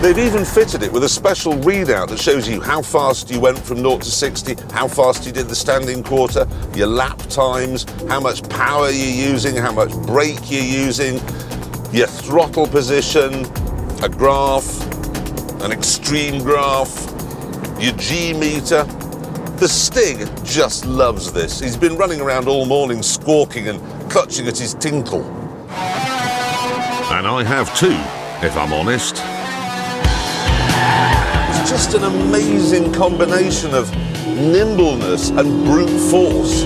They've even fitted it with a special readout that shows you how fast you went from 0 to 60, how fast you did the standing quarter, your lap times, how much power you're using, how much brake you're using, your throttle position, a graph, an extreme graph, your G meter. The Stig just loves this. He's been running around all morning squawking and clutching at his tinkle. And I have too, if I'm honest. It's just an amazing combination of nimbleness and brute force.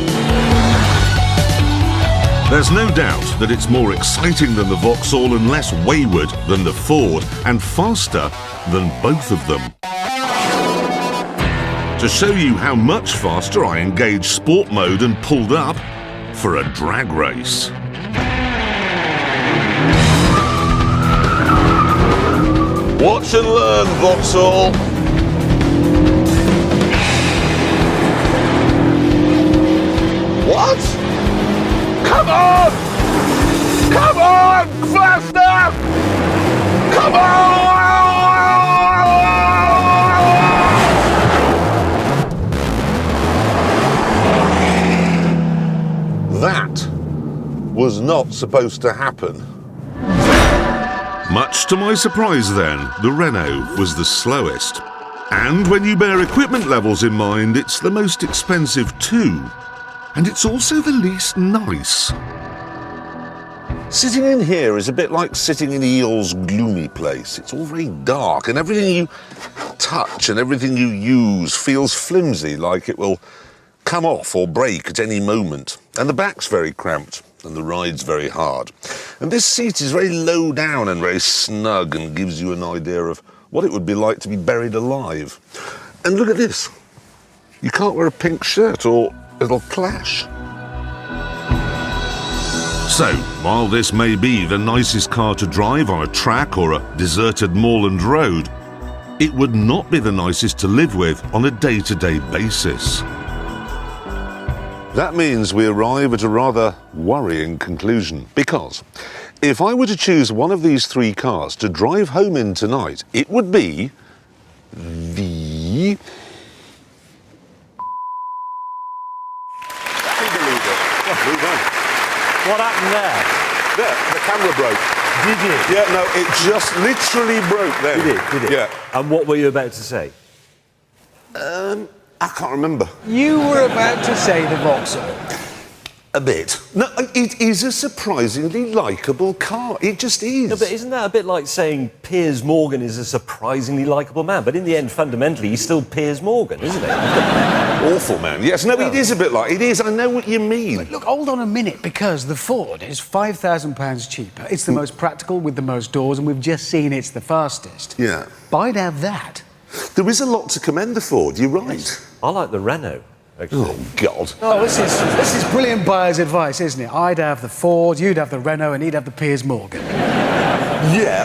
There's no doubt that it's more exciting than the Vauxhall and less wayward than the Ford, and faster than both of them. To show you how much faster I engaged sport mode and pulled up for a drag race. Watch and learn, Vauxhall. What? Come on! Come on! Faster! Come on! That was not supposed to happen. Much to my surprise then, the Renault was the slowest. And when you bear equipment levels in mind, it's the most expensive too. And it's also the least nice. Sitting in here is a bit like sitting in Eel's gloomy place. It's all very dark, and everything you touch and everything you use feels flimsy, like it will come off or break at any moment. And the back's very cramped, and the ride's very hard. And this seat is very low down and very snug and gives you an idea of what it would be like to be buried alive. And look at this. You can't wear a pink shirt or it'll clash. So, while this may be the nicest car to drive on a track or a deserted moorland road, it would not be the nicest to live with on a day-to-day basis. That means we arrive at a rather worrying conclusion, because if I were to choose one of these three cars to drive home in tonight, it would be the... What happened there? There, the camera broke. Did it? Yeah, no, it just literally broke then. Did it? Yeah. And what were you about to say? I can't remember. You were about to say the Vauxhall. A bit. No, it is a surprisingly likeable car. It just is. No, but isn't that a bit like saying Piers Morgan is a surprisingly likeable man? But in the end, fundamentally, he's still Piers Morgan, isn't he? Awful man. Yes, no, it is a bit like... It is, I know what you mean. But look, hold on a minute, because the Ford is £5,000 cheaper. It's the most practical with the most doors, and we've just seen it's the fastest. Yeah. But I'd have that. There is a lot to commend the Ford, you're right. Yes. I like the Renault, actually. Oh, God. Oh, this is brilliant buyer's advice, isn't it? I'd have the Ford, you'd have the Renault, and he'd have the Piers Morgan. Yeah.